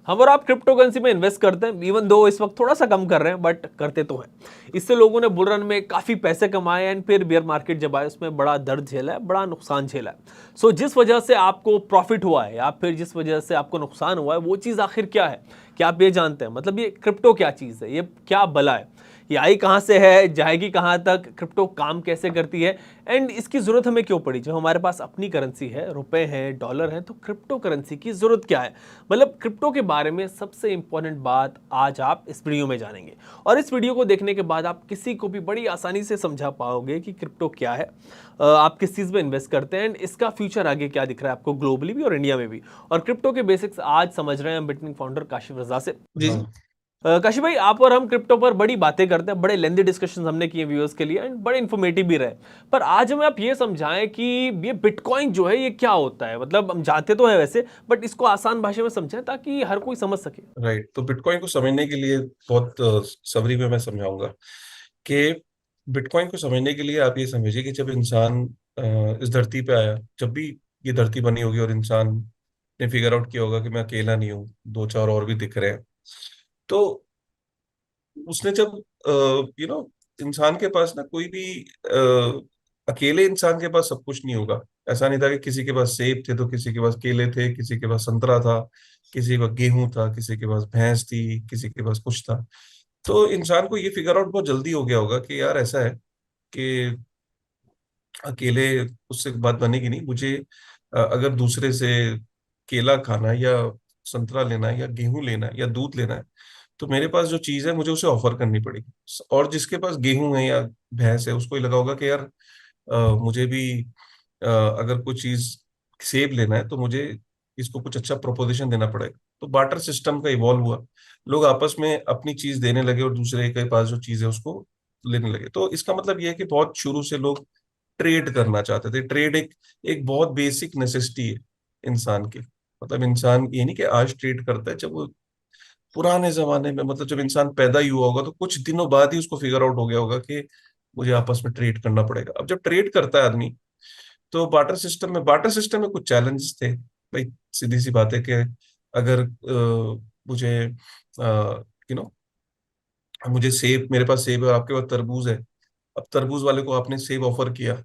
हम और आप क्रिप्टो करेंसी में इन्वेस्ट करते हैं, इवन दो इस वक्त थोड़ा सा कम कर रहे हैं, बट करते तो हैं। इससे लोगों ने बुल रन में काफी पैसे कमाए एंड फिर बियर मार्केट जब आए उसमें बड़ा दर्द झेला है, बड़ा नुकसान झेला है। सो जिस वजह से आपको प्रॉफिट हुआ है या फिर जिस वजह से आपको नुकसान हुआ है, वो चीज आखिर क्या है? क्या आप ये जानते हैं? मतलब ये क्रिप्टो क्या चीज है, ये क्या बला है, ये आई कहाँ से है, जाएगी कहाँ तक, क्रिप्टो काम कैसे करती है, एंड इसकी जरूरत हमें क्यों पड़ी? जब हमारे पास अपनी करेंसी है, रुपए हैं, डॉलर हैं, तो क्रिप्टो करेंसी की जरूरत क्या है? मतलब क्रिप्टो के बारे में सबसे इंपॉर्टेंट बात आज आप इस वीडियो में जानेंगे। और इस वीडियो को देखने के बाद आप किसी को भी बड़ी आसानी से समझा पाओगे कि क्रिप्टो क्या है, आप किस चीज में इन्वेस्ट करते हैं, एंड इसका फ्यूचर आगे क्या दिख रहा है आपको ग्लोबली भी और इंडिया में भी। और क्रिप्टो के बेसिक्स आज समझ रहे हैं हम बिटनिंग फाउंडर काशिफ रजा से। जी जी। काशी भाई, आप और हम क्रिप्टो पर बड़ी बातें करते हैं, बड़े लेंदी डिस्कशन हमने किए व्यूअर्स के लिए एंड बड़े इन्फॉर्मेटिव भी रहे। पर आज हमें आप ये समझाएं कि ये बिटकॉइन जो है ये क्या होता है। मतलब हम जानते तो है वैसे, बट इसको आसान भाषा में समझाएं ताकि हर कोई समझ सके। राइट। तो बिटकॉइन को समझने के लिए बहुत सवरी में मैं समझाऊंगा कि बिटकॉइन को समझने के लिए आप ये समझिए कि जब इंसान इस धरती पे आया, जब भी ये धरती बनी होगी और इंसान ने फिगर आउट किया होगा कि मैं अकेला नहीं हूँ, दो चार और भी दिख रहे हैं, तो उसने जब इंसान के पास ना कोई भी अकेले इंसान के पास सब कुछ नहीं होगा। ऐसा नहीं था कि किसी के पास सेब थे तो किसी के पास केले थे, किसी के पास संतरा था, किसी के पास गेहूं था, किसी के पास भैंस थी, किसी के पास कुछ था। तो इंसान को ये फिगर आउट बहुत जल्दी हो गया होगा कि यार ऐसा है कि अकेले उससे बात बनेगी नहीं। मुझे अगर दूसरे से केला खाना है या संतरा लेना है या गेहूं लेना है या दूध लेना है, तो मेरे पास जो चीज है मुझे उसे ऑफर करनी पड़ेगी। और जिसके पास गेहूं है या भैंस है उसको ही लगा होगा कि यार मुझे भी अगर कोई चीज सेब लेना है तो मुझे इसको कुछ अच्छा प्रोपोजिशन देना पड़ेगा। तो बार्टर सिस्टम का इवॉल्व हुआ, लोग आपस में अपनी चीज देने लगे और दूसरे के पास जो चीज है उसको लेने लगे। तो इसका मतलब यह है कि बहुत शुरू से लोग ट्रेड करना चाहते थे। ट्रेड एक एक बहुत बेसिक नेसेसिटी है इंसान की। मतलब इंसान ये नहीं कि आज ट्रेड करता है, जब वो पुराने जमाने में, मतलब जब इंसान पैदा ही हुआ होगा तो कुछ दिनों बाद ही उसको फिगर आउट हो गया होगा कि मुझे आपस में ट्रेड करना पड़ेगा। अब जब ट्रेड करता है आदमी, तो बार्टर सिस्टम में कुछ चैलेंजेस थे भाई। सीधी सी बात है कि अगर मुझे यू नो मुझे सेब, मेरे पास सेब है और आपके पास तरबूज है। अब तरबूज वाले को आपने सेब ऑफर किया,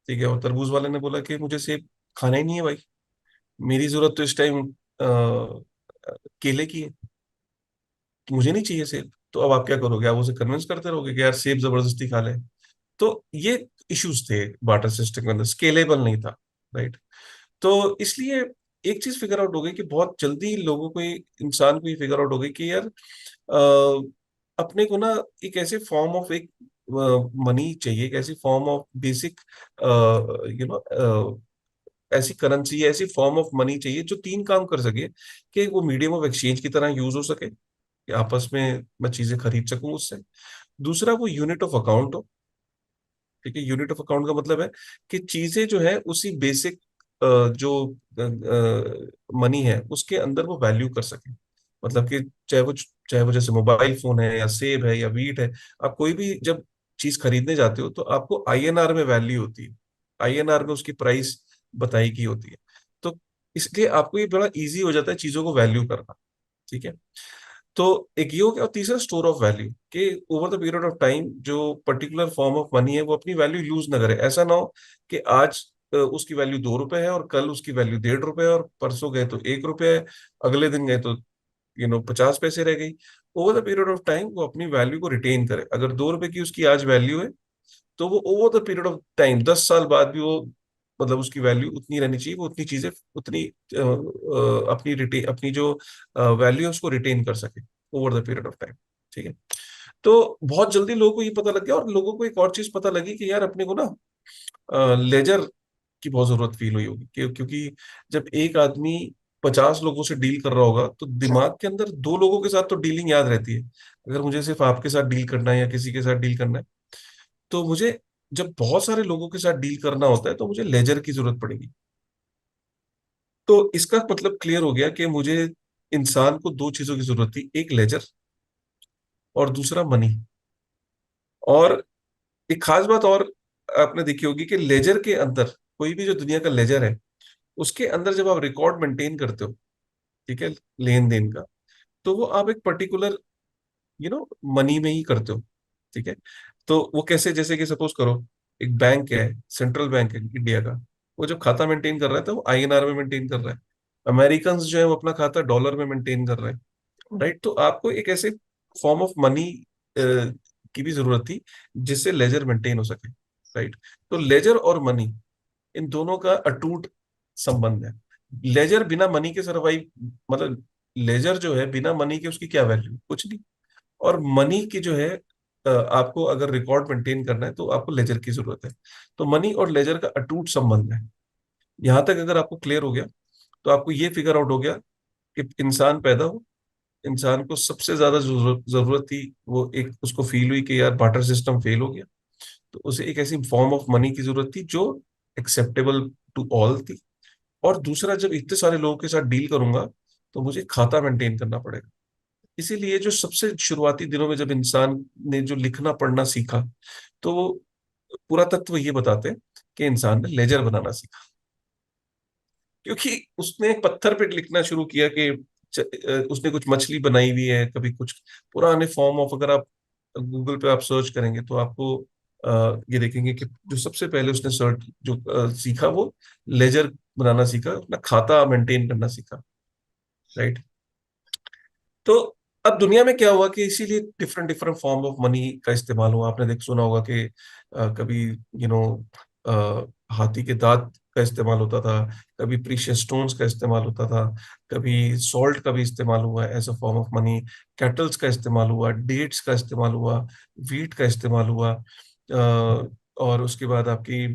ठीक है, और तरबूज वाले ने बोला कि मुझे सेब खाना ही नहीं है भाई, मेरी जरूरत तो इस टाइम केले की है, तो मुझे नहीं चाहिए सेब। तो अब आप क्या करोगे? आप उसे कन्विंस करते रहोगे कि यार सेब जबरदस्ती खा ले। तो ये इश्यूज थे बार्टर सिस्टम के अंदर, स्केलेबल नहीं था। राइट। तो इसलिए एक चीज फिगर आउट हो गई कि बहुत जल्दी लोगों को इंसान को ये फिगर आउट हो गई कि यार अपने को ना एक ऐसे फॉर्म ऑफ एक मनी चाहिए, एक ऐसी form of basic you know ऐसी करेंसी, ऐसी फॉर्म ऑफ मनी चाहिए जो तीन काम कर सके। कि वो मीडियम ऑफ एक्सचेंज की तरह यूज हो सके, कि आपस में मैं चीजें खरीद सकूं उससे। दूसरा, वो यूनिट ऑफ अकाउंट हो। ठीक है, यूनिट ऑफ अकाउंट का मतलब है कि चीजें जो है उसी बेसिक जो मनी है उसके अंदर वो वैल्यू कर सके। मतलब कि चाहे वो जैसे मोबाइल फोन है या सेब है या वीट है, आप कोई भी जब चीज खरीदने जाते हो तो आपको आईएनआर में वैल्यू होती है, आईएनआर में उसकी प्राइस बताई की होती है। तो इसलिए आपको ये बड़ा इजी हो जाता है चीजों को वैल्यू करना। ठीक है। तो एक ये हो गया। और तीसरा, स्टोर ऑफ वैल्यू, कि over the period of time जो पर्टिकुलर फॉर्म ऑफ मनी है वो अपनी वैल्यू लूज ना करे। ऐसा ना हो कि आज उसकी वैल्यू 2 रुपए है और कल उसकी वैल्यू 1.5 रुपए है और परसों गए तो 1 रुपए है, अगले दिन गए तो 50 पैसे रह गई। Over the period of time वो अपनी वैल्यू को रिटेन करे। अगर 2 रुपए की उसकी आज वैल्यू है, तो वो over the period of time 10 साल बाद भी वो, मतलब उसकी वैल्यू उतनी रहनी चाहिए, वो उतनी चीजें उतनी अपनी जो वैल्यू है उसको रिटेन कर सके over the period of time. ठीक है। तो बहुत जल्दी लोगों को ये पता लग गया, और लोगों को एक और चीज पता लगी कि यार अपने को ना लेजर की बहुत जरूरत फील हुई होगी, क्योंकि जब एक आदमी 50 लोगों से डील कर रहा होगा तो दिमाग के अंदर 2 लोगों के साथ तो डीलिंग याद रहती है। अगर मुझे सिर्फ आपके साथ डील करना है या किसी के साथ डील करना है, तो मुझे जब बहुत सारे लोगों के साथ डील करना होता है तो मुझे लेजर की जरूरत पड़ेगी। तो इसका मतलब क्लियर हो गया कि मुझे, इंसान को दो चीजों की जरूरत थी, एक लेजर और दूसरा मनी। और एक खास बात और आपने देखी होगी कि लेजर के अंदर, कोई भी जो दुनिया का लेजर है उसके अंदर जब आप रिकॉर्ड मेंटेन करते हो, ठीक है, लेन देन का, तो वो आप एक पर्टिकुलर मनी में ही करते हो। ठीक है। तो वो कैसे, जैसे कि सपोज करो एक बैंक है, सेंट्रल बैंक है इंडिया का, वो जब खाता मेंटेन कर रहा है तो वो आईएनआर में मेंटेन कर रहा है। अमेरिकन जो है वो अपना खाता डॉलर में मेंटेन कर रहे हैं। राइट। तो आपको एक ऐसे फॉर्म ऑफ मनी की भी जरूरत थी जिससे लेजर मेंटेन हो सके। राइट। तो लेजर और मनी, इन दोनों का अटूट संबंध है। लेजर बिना मनी के सरवाइव, मतलब लेजर जो है बिना मनी के उसकी क्या वैल्यू, कुछ नहीं। और मनी की जो है आपको अगर रिकॉर्ड मेंटेन करना है तो आपको लेजर की जरूरत है। तो मनी और लेजर का अटूट संबंध है। यहां तक अगर आपको क्लियर हो गया तो आपको ये फिगर आउट हो गया कि इंसान पैदा हो, इंसान को सबसे ज्यादा जो जरूरत थी वो एक उसको फील हुई कि यार बार्टर सिस्टम फेल हो गया, तो उसे एक ऐसी फॉर्म ऑफ मनी की जरूरत थी जो एक्सेप्टेबल टू ऑल थी। और दूसरा, जब इतने सारे लोगों के साथ डील करूंगा तो मुझे खाता मेंटेन करना पड़ेगा। इसीलिए जो सबसे शुरुआती दिनों में जब इंसान ने जो लिखना पढ़ना सीखा, तो वो पूरा तत्व ये बताते हैं कि इंसान ने लेजर बनाना सीखा, क्योंकि उसने एक पत्थर पे लिखना शुरू किया कि उसने कुछ मछली बनाई हुई है, कभी कुछ पुराने फॉर्म ऑफ, अगर आप गूगल पे आप सर्च करेंगे तो आपको ये देखेंगे कि जो सबसे पहले उसने सर्च जो सीखा वो लेजर बनाना सीखा, अपना खाता मेंटेन करना सीखा। राइट। तो अब दुनिया में क्या हुआ कि इसीलिए different different form of money का इस्तेमाल हुआ। आपने देख सुना होगा कि कभी यू नो हाथी के दांत का इस्तेमाल होता था, कभी प्रीशियस स्टोन्स का इस्तेमाल होता था, कभी सॉल्ट का भी इस्तेमाल हुआ as a form of money, cattles का इस्तेमाल हुआ, डेट्स का इस्तेमाल हुआ, वीट का इस्तेमाल हुआ, और उसके बाद आपकी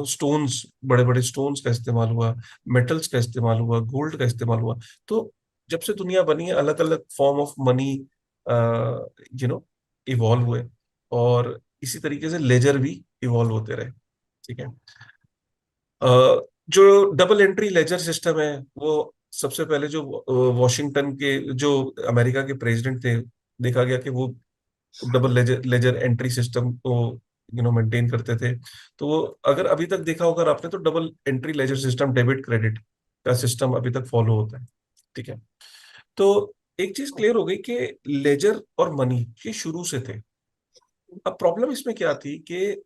स्टोन्स, बड़े बड़े स्टोन्स का इस्तेमाल हुआ, मेटल्स का इस्तेमाल हुआ, गोल्ड का इस्तेमाल हुआ। तो जब से दुनिया बनी है अलग अलग फॉर्म ऑफ मनी इवॉल्व हुए, और इसी तरीके से लेजर भी इवॉल्व होते रहे। ठीक है। जो डबल एंट्री लेजर सिस्टम है वो सबसे पहले जो वॉशिंगटन के, जो अमेरिका के प्रेसिडेंट थे, देखा गया कि वो double ledger ledger entry system को मेंटेन करते थे। तो वो, अगर अभी तक देखा होगा आपने, तो double entry ledger system, debit credit का सिस्टम अभी तक फॉलो होता है। ठीक है। तो एक चीज क्लियर हो गई कि लेजर और मनी ये शुरू से थे। अब प्रॉब्लम इसमें क्या थी कि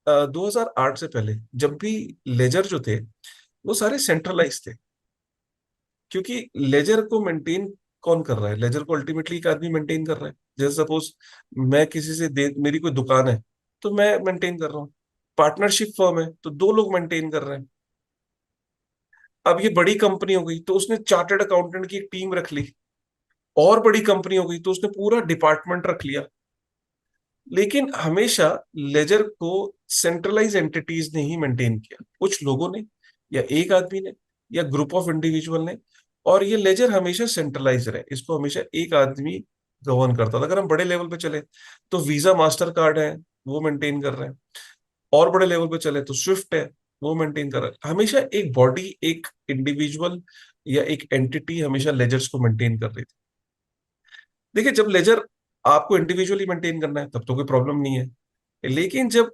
2008 से पहले जब भी लेजर जो थे वो सारे सेंट्रलाइज थे, क्योंकि लेजर को मेंटेन कौन कर रहा है? लेजर को अल्टीमेटली एक आदमी मेंटेन कर रहा है। जैसे सपोज मैं किसी से मेरी कोई दुकान है तो मैं मेंटेन कर रहा हूँ, पार्टनरशिप फर्म है तो दो लोग मेंटेन कर रहे हैं। अब ये बड़ी कंपनी हो गई तो उसने चार्टर्ड अकाउंटेंट की एक टीम रख ली, और बड़ी कंपनी हो गई तो उसने पूरा डिपार्टमेंट रख लिया। लेकिन हमेशा लेजर को सेंट्रलाइज एंटिटीज ने ही मेंटेन किया, कुछ लोगों ने, या एक आदमी ने, या ग्रुप ऑफ इंडिविजुअल ने। और ये लेजर हमेशा सेंट्रलाइज रहे, इसको हमेशा एक आदमी गवर्न करता था। अगर हम बड़े लेवल पे चले तो वीजा मास्टर कार्ड है, वो मेंटेन कर रहे हैं। और बड़े लेवल पे चले तो स्विफ्ट है, वो मेंटेन कर रहा है। हमेशा एक बॉडी, एक इंडिविजुअल या एक एंटिटी हमेशा लेजर्स को मेंटेन कर रही थी। देखिए, जब लेजर आपको इंडिविजुअली मेंटेन करना है तब तो कोई प्रॉब्लम नहीं है, लेकिन जब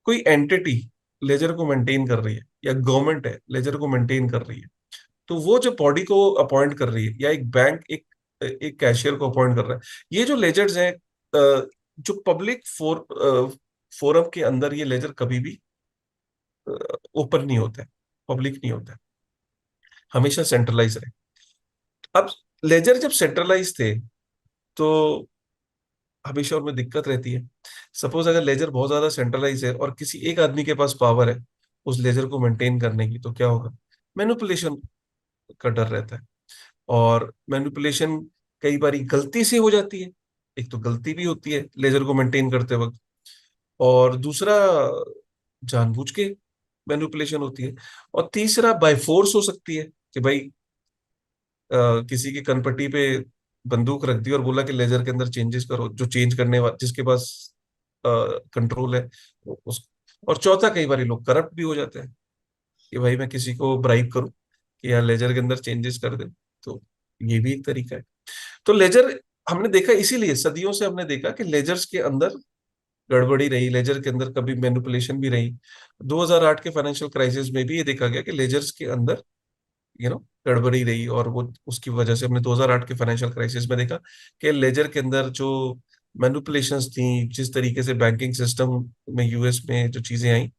कोई एंटिटी लेजर को मेंटेन कर रही है, या गवर्नमेंट है लेजर को मेंटेन कर रही है, तो वो जो बॉडी को अपॉइंट कर रही है, या एक बैंक एक एक कैशियर को अपॉइंट कर रहा है, ये जो लेजर्स हैं, जो पब्लिक फोरम के अंदर ये लेजर कभी भी ओपन नहीं होते, पब्लिक नहीं होता, हमेशा सेंट्रलाइज रहे। अब लेजर जब सेंट्रलाइज थे तो हमेशा उनमें दिक्कत रहती है। सपोज अगर लेजर बहुत ज्यादा सेंट्रलाइज है और किसी एक आदमी के पास पावर है उस लेजर को मेंटेन करने की, तो क्या होगा? मैनिपुलेशन का डर रहता है। और मैनिपुलेशन कई बार गलती से हो जाती है। एक तो गलती भी होती है लेजर को मेंटेन करते वक्त, और दूसरा जानबूझ के मैनिपुलेशन होती है, और तीसरा बाय फोर्स हो सकती है कि भाई किसी की कनपट्टी पे बंदूक रख दी और बोला कि लेजर के अंदर चेंजेस करो, जो चेंज करने वाला जिसके पास कंट्रोल है उस। और चौथा, कई बार लोग करप्ट भी हो जाते हैं कि भाई मैं किसी को ब्राइब करूं कि यार लेजर के अंदर चेंजेस कर दे। तो ये भी एक तरीका है। तो लेजर हमने देखा, इसीलिए सदियों से हमने देखा कि लेजर्स के अंदर गड़बड़ी रही, लेजर के अंदर कभी मैनिपुलेशन भी रही। 2008 के फाइनेंशियल क्राइसिस में भी ये देखा गया कि लेजर्स के अंदर गड़बड़ी रही, और वो उसकी वजह से हमने 2008 के फाइनेंशियल क्राइसिस में देखा कि लेजर के अंदर जो मैनिपुलेशंस थी, जिस तरीके से बैंकिंग सिस्टम में यूएस में जो चीजें आई,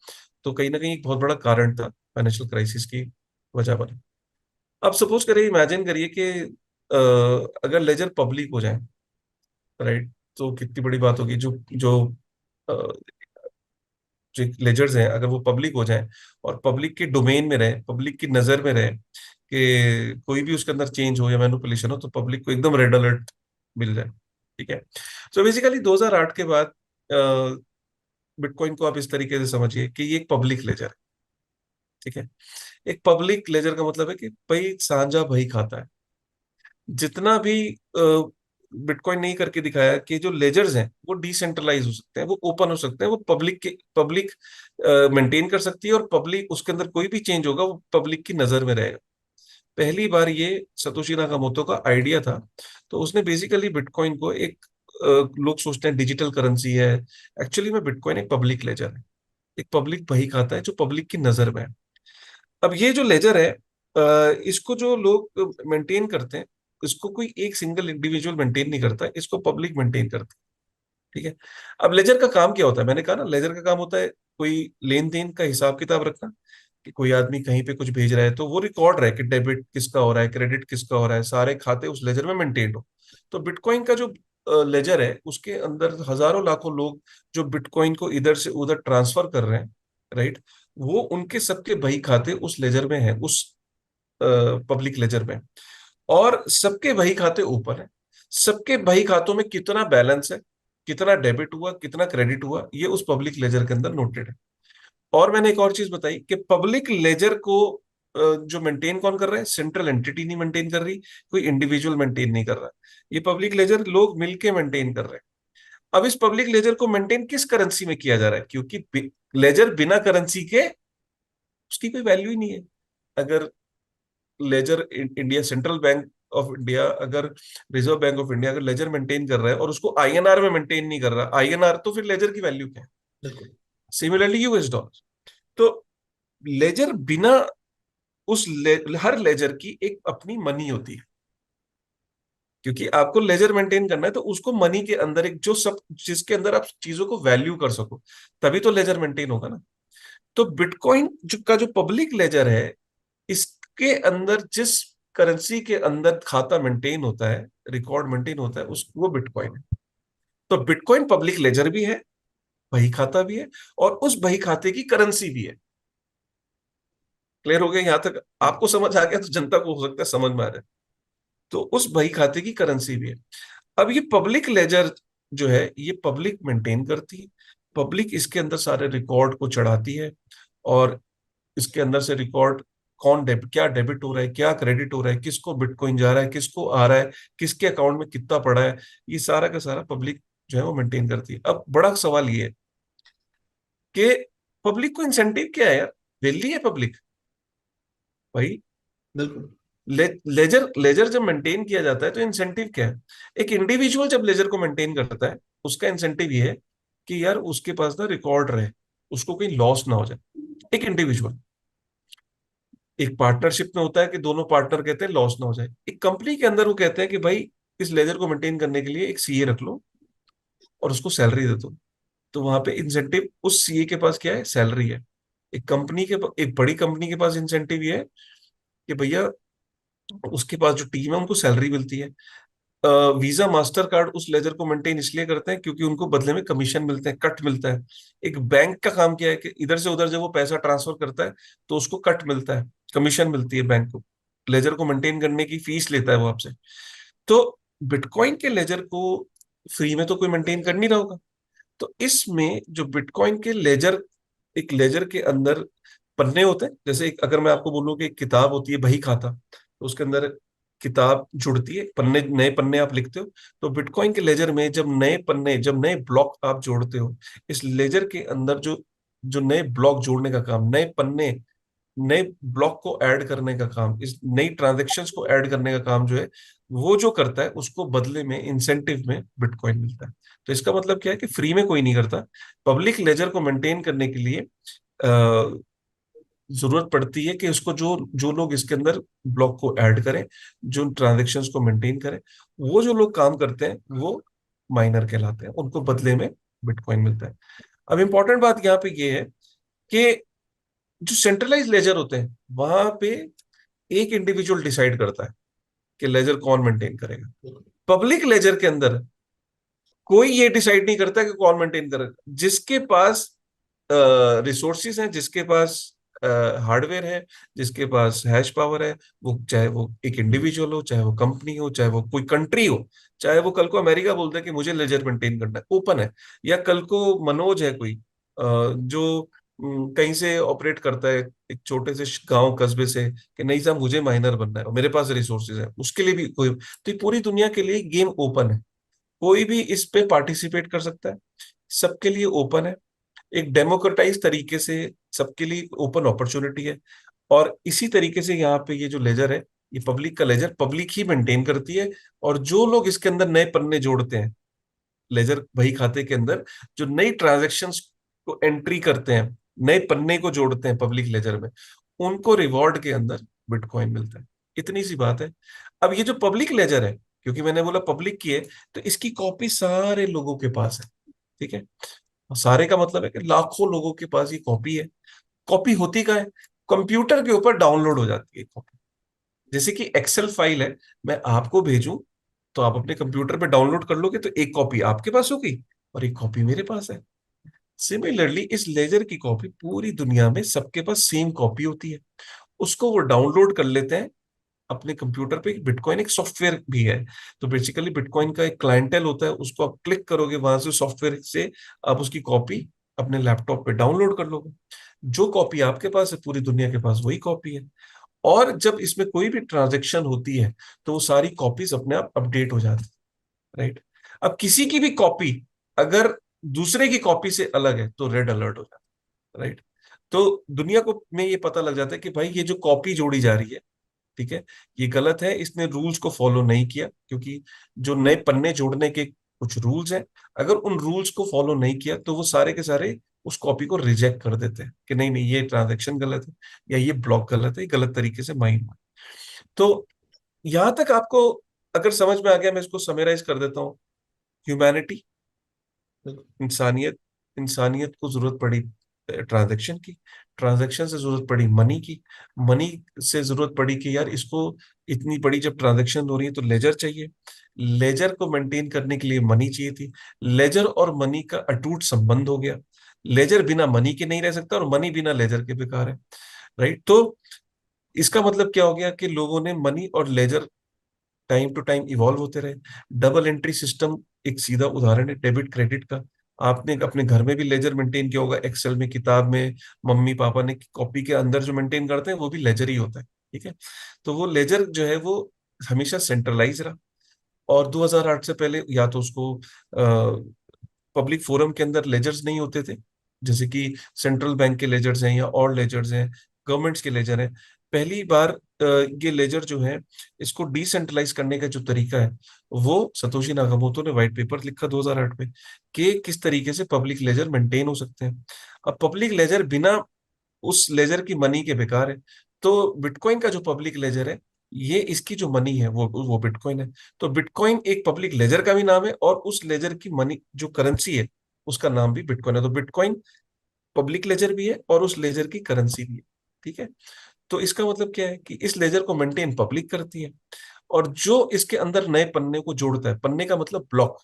तो कहीं ना कहीं एक बहुत बड़ा कारण था फाइनेंशियल क्राइसिस की वजह बना। अब सपोज करिए, इमेजिन करिए कि अगर लेजर पब्लिक हो जाए, राइट, तो कितनी बड़ी बात होगी। जो जो जो लेजर्स हैं अगर वो पब्लिक हो जाए और पब्लिक के डोमेन में रहे, पब्लिक की नजर में रहे, कि कोई भी उसके अंदर चेंज हो या मैनिपुलेशन हो, तो पब्लिक को एकदम रेड अलर्ट मिल जाए। ठीक है। तो बेसिकली 2008 के बाद बिटकॉइन को आप इस तरीके से समझिए कि ये एक पब्लिक लेजर है। ठीक है। एक पब्लिक लेजर का मतलब है कि भाई साझा भाई खाता है। जितना भी बिटकॉइन नहीं करके दिखाया कि जो लेजर्स हैं वो डिसेंट्रलाइज हो सकते हैं, वो ओपन हो सकते हैं, वो पब्लिक मेंटेन कर सकती है, और पब्लिक उसके अंदर कोई भी चेंज होगा वो पब्लिक की नजर में रहेगा। पहली बार ये सतोशी नाकामोटो का आइडिया था। तो उसने बेसिकली बिटकॉइन को एक लोग सोचते हैं डिजिटल करेंसी है, एक्चुअली में बिटकॉइन एक पब्लिक लेजर है, एक पब्लिक बही खाता है जो पब्लिक की नजर में है। अब ये जो लेजर है, इसको जो लोग मेंटेन करते हैं, इसको कोई एक सिंगल इंडिविजुअल मेंटेन नहीं करता है, इसको पब्लिक मेंटेन करती है। ठीक है। अब लेजर का काम क्या होता है? मैंने कहा ना, लेजर का काम होता है कोई लेन देन का हिसाब किताब रखना, कि कोई आदमी कहीं पे कुछ भेज रहा है तो वो रिकॉर्ड रहे कि डेबिट किसका हो रहा है, क्रेडिट किसका हो रहा है, सारे खाते उस लेजर में मेंटेन हो। तो बिटकॉइन का जो लेजर है उसके अंदर हजारों लाखों लोग जो बिटकॉइन को इधर से उधर ट्रांसफर कर रहे हैं, राइट, वो उनके सबके बही खाते उस लेजर में है, उस पब्लिक लेजर में। और सबके बही खाते ऊपर है। सबके बही खातों में कितना बैलेंस है, कितना डेबिट हुआ, कितना क्रेडिट हुआ, ये उस पब्लिक लेजर के अंदर नोटेड है। और मैंने एक और चीज बताई कि पब्लिक लेजर को जो मेंटेन कौन कर रहा है? सेंट्रल एंटिटी नहीं मेंटेन कर रही, कोई इंडिविजुअल मेंटेन नहीं कर रहा। ये पब्लिक लेजर लोग मिलके मेंटेन कर रहे हैं। अब इस पब्लिक लेजर को मेंटेन किस करेंसी में किया जा रहा है? क्योंकि लेजर बिना करेंसी के उसकी कोई वैल्यू ही नहीं है। अगर ledger India Central Bank of India, अगर रिजर्व बैंक ऑफ इंडिया अगर लेजर मेंटेन कर रहा है और उसको आईएनआर में मेंटेन नहीं कर रहा, आईएनआर, तो फिर लेजर की वैल्यू क्या है? बिल्कुल। Similarly US dollar. तो लेजर बिना हर लेजर की एक अपनी मनी होती है, क्योंकि आपको लेजर मेंटेन करना है तो उसको मनी के अंदर एक जो सब जिसके अंदर आप चीजों को वैल्यू कर सको, तभी तो लेजर मेंटेन होगा ना। तो बिटकॉइन जो पब्लिक लेजर है, इसके अंदर जिस करेंसी के अंदर खाता मेंटेन होता है, रिकॉर्ड मेंटेन होता है, उस वो बिटकॉइन है। तो बिटकॉइन पब्लिक लेजर भी है, बही खाता भी है, और उस बही खाते की करेंसी भी है। क्लियर हो गया यहां तक? आपको समझ आ गया तो जनता को हो सकता है समझ में आ जाए। तो उस बही खाते की करेंसी भी है। अब ये पब्लिक लेजर जो है ये पब्लिक मेंटेन करती है, पब्लिक इसके अंदर सारे रिकॉर्ड को चढ़ाती है, और इसके अंदर से रिकॉर्ड क्या डेबिट हो रहा है, क्या क्रेडिट हो रहा है, किसको बिटकॉइन जा रहा है, किसको आ रहा है, किसके अकाउंट में कितना पड़ा है, ये सारा का सारा पब्लिक जो है वो मेंटेन करती है। अब बड़ा सवाल ये है कि पब्लिक को इंसेंटिव क्या है यार? दिल्ली है पब्लिक भाई। बिल्कुल। लेजर लेजर जब मेंटेन किया जाता है तो इंसेंटिव क्या है? एक इंडिविजुअल जब लेजर को मेंटेन करता है, उसका इंसेंटिव ये है कि यार उसके पास ना रिकॉर्ड रहे, उसको कहीं लॉस ना हो जाए। एक इंडिविजुअल, एक पार्टनरशिप में होता है कि दोनों पार्टनर कहते हैं लॉस ना हो जाए। एक कंपनी के अंदर वो कहते हैं कि भाई इस लेजर को मेंटेन करने के लिए एक सीए रख लो और उसको सैलरी दे दो। तो वहां पे इंसेंटिव उस सीए के पास क्या है? सैलरी है। एक बड़ी कंपनी के पास इंसेंटिव ये है कि भैया उसके पास जो टीम है उनको सैलरी मिलती है। वीजा मास्टर कार्ड उस लेजर को मेंटेन इसलिए करते हैं क्योंकि उनको बदले में कमीशन मिलते हैं, कट मिलता है। एक बैंक का काम क्या है कि इधर से उधर जब वो पैसा ट्रांसफर करता है तो उसको कट मिलता है, कमीशन मिलती है बैंक को। लेजर को मेंटेन करने की फीस लेता है वो आपसे। तो बिटकॉइन के लेजर को फ्री में तो कोई मेंटेन कर नहीं रहा होगा। तो इसमें जो बिटकॉइन के लेजर, एक लेजर के अंदर पन्ने होते हैं, जैसे अगर मैं आपको बोलूं कि एक किताब होती है बही खाता, तो उसके अंदर किताब जुड़ती है, पन्ने, नए पन्ने आप लिखते हो। तो बिटकॉइन के लेजर में जब नए ब्लॉक आप जोड़ते हो, इस लेजर के अंदर जो जो नए ब्लॉक जोड़ने का काम, नए पन्ने, नए ब्लॉक को ऐड करने का काम, इस नई ट्रांजेक्शन्स को ऐड करने का काम जो है, वो जो करता है उसको बदले में इंसेंटिव में बिटकॉइन मिलता है। तो इसका मतलब क्या है कि फ्री में कोई नहीं करता। पब्लिक लेजर को मेंटेन करने के लिए जरूरत पड़ती है कि उसको जो जो लोग इसके अंदर ब्लॉक को ऐड करें, जो ट्रांजेक्शन्स को मेंटेन करें, वो जो लोग काम करते हैं वो माइनर कहलाते हैं, उनको बदले में बिटकॉइन मिलता है। अब इंपॉर्टेंट बात यहाँ पे ये है कि जो सेंट्रलाइज लेजर होते हैं वहां पे एक इंडिविजुअल डिसाइड करता है कि लेजर कौन मेंटेन करेगा। पब्लिक लेजर के अंदर कोई ये डिसाइड नहीं करता कि कौन मेंटेन करेगा। जिसके पास रिसोर्सिस हैं, जिसके पास हार्डवेयर है, जिसके पास हैश पावर है, वो चाहे वो एक इंडिविजुअल हो, चाहे वो कंपनी हो, चाहे वो कोई कंट्री हो, चाहे वो कल को अमेरिका बोलता है कि मुझे लेजर मेंटेन करना है, ओपन है। या कल को मनोज है कोई जो कहीं से ऑपरेट करता है एक छोटे से गांव कस्बे से, कि नहीं साहब मुझे माइनर बनना है और मेरे पास रिसोर्सेज है, उसके लिए भी कोई। तो ये पूरी दुनिया के लिए गेम ओपन है, कोई भी इस पे पार्टिसिपेट कर सकता है, सबके लिए ओपन है, एक डेमोक्रेटाइज तरीके से सबके लिए ओपन अपॉर्चुनिटी है। और इसी तरीके से यहाँ पे ये जो लेजर है, ये पब्लिक का लेजर पब्लिक ही मेंटेन करती है। और जो लोग इसके अंदर नए पन्ने जोड़ते हैं, लेजर बही खाते के अंदर जो नई ट्रांजेक्शन्स को एंट्री करते हैं, नए पन्ने को जोड़ते हैं पब्लिक लेजर में, उनको रिवॉर्ड के अंदर बिटकॉइन मिलता है। इतनी सी बात है। अब ये जो पब्लिक लेजर है, क्योंकि मैंने बोला पब्लिक की है, तो इसकी कॉपी सारे लोगों के पास है। ठीक है, सारे का मतलब है कि लाखों लोगों के पास ये कॉपी है। कॉपी होती कहाँ है? कंप्यूटर के ऊपर डाउनलोड हो जाती है कॉपी। जैसे कि एक्सेल फाइल है, मैं आपको भेजूं तो आप अपने कंप्यूटर पे डाउनलोड कर लोगे, तो एक कॉपी आपके पास होगी और एक कॉपी मेरे पास है। सिमिलरली इस लेजर की कॉपी पूरी दुनिया में सबके पास सेम कॉपी होती है, उसको वो डाउनलोड कर लेते हैं अपने कंप्यूटर पे। बिटकॉइन एक सॉफ्टवेयर भी है, तो बेसिकली बिटकॉइन का एक क्लाइंटेल होता है, उसको आप क्लिक करोगे वहां से सॉफ्टवेयर से आप उसकी कॉपी अपने लैपटॉप पे डाउनलोड कर लोगे। जो कॉपी आपके पास है पूरी दुनिया के पास वही कॉपी है। और जब इसमें कोई भी ट्रांजेक्शन होती है तो वो सारी कॉपीज अपने आप अपडेट हो जाती है, राइट। अब किसी की भी कॉपी अगर दूसरे की कॉपी से अलग है तो रेड अलर्ट हो जाता है, राइट। तो दुनिया को में ये पता लग जाता है कि भाई ये जो कॉपी जोड़ी जा रही है, ठीक है, ये गलत है, इसने रूल्स को फॉलो नहीं किया। क्योंकि जो नए पन्ने जोड़ने के कुछ रूल्स हैं, अगर उन रूल्स को फॉलो नहीं किया तो वो सारे के सारे उस कॉपी को रिजेक्ट कर देते हैं कि नहीं नहीं ये ट्रांजैक्शन गलत है, या ये ब्लॉक गलत है, ये गलत तरीके से माइंड हुआ। तो यहां तक आपको अगर समझ में आ गया, मैं इसको समराइज कर देता हूँ। ह्यूमैनिटी, इंसानियत, इंसानियत को जरूरत पड़ी ट्रांजैक्शन की, ट्रांजैक्शन से जरूरत पड़ी मनी की, मनी से जरूरत पड़ी कि यार इसको इतनी बड़ी जब ट्रांजैक्शन हो रही है तो लेजर चाहिए, लेजर को मेंटेन करने के लिए मनी चाहिए थी। लेजर और मनी का अटूट संबंध हो गया, लेजर बिना मनी के नहीं रह सकता और मनी बिना लेजर के बेकार है, राइट। तो इसका मतलब क्या हो गया कि लोगों ने मनी और ledger time to time evolve होते रहे। डबल एंट्री सिस्टम एक सीधा उदाहरण है डेबिट क्रेडिट का। आपने अपने घर में भी लेजर मेंटेन किया होगा, एक्सेल में, किताब में, मम्मी पापा ने कॉपी के अंदर जो मेंटेन करते हैं वो भी लेजर ही होता है, ठीक है। तो वो लेजर जो है वो हमेशा सेंट्रलाइज रहा। और 2008 से पहले या तो उसको पब्लिक फोरम के अंदर लेजर्स नहीं होते थे, जैसे कि सेंट्रल बैंक के लेजर्स हैं या और लेजर्स हैं, गवर्नमेंट्स के लेजर हैं। पहली बार ये लेजर जो है इसको डिसेंट्रलाइज करने का जो तरीका है वो सतोशी नाकामोटो ने व्हाइट पेपर लिखा 2008 में, कि किस तरीके से पब्लिक लेजर मेंटेन हो सकते हैं। अब पब्लिक लेजर बिना उस लेजर की मनी के बेकार है। तो बिटकॉइन का जो पब्लिक लेजर है, ये इसकी जो मनी है वो बिटकॉइन है। तो बिटकॉइन एक पब्लिक लेजर का भी नाम है और उस लेजर की मनी जो करेंसी है उसका नाम भी बिटकॉइन है। तो बिटकॉइन पब्लिक लेजर भी है और उस लेजर की करेंसी भी है, ठीक है। तो इसका मतलब क्या है कि इस लेजर को मेंटेन पब्लिक करती है, और जो इसके अंदर नए पन्ने को जोड़ता है, पन्ने का मतलब ब्लॉक,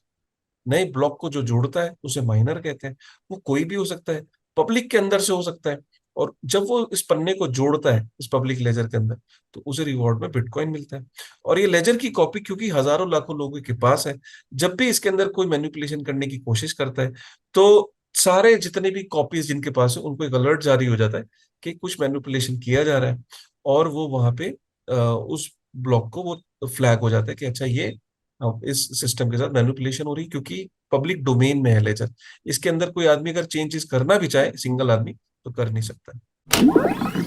नए ब्लॉक को जो जोड़ता है उसे माइनर कहते हैं। वो कोई भी हो सकता है, पब्लिक के अंदर से हो सकता है। और जब वो इस पन्ने को जोड़ता है इस पब्लिक लेजर के अंदर, तो उसे रिवॉर्ड में बिटकॉइन मिलता है। और ये लेजर की कॉपी क्योंकि हजारों लाखों लोगों के पास है, जब भी इसके अंदर कोई मैनिपुलेशन करने की कोशिश करता है तो सारे जितने भी कॉपीज जिनके पास है उनको एक अलर्ट जारी हो जाता है कि कुछ मैनिपुलेशन किया जा रहा है। और वो वहां पे उस ब्लॉक को वो फ्लैग हो जाता है कि अच्छा ये इस सिस्टम के साथ मैनिपुलेशन हो रही है, क्योंकि पब्लिक डोमेन में है लेजर। इसके अंदर कोई आदमी अगर चेंजेस करना भी चाहे, सिंगल आदमी, तो कर नहीं सकता।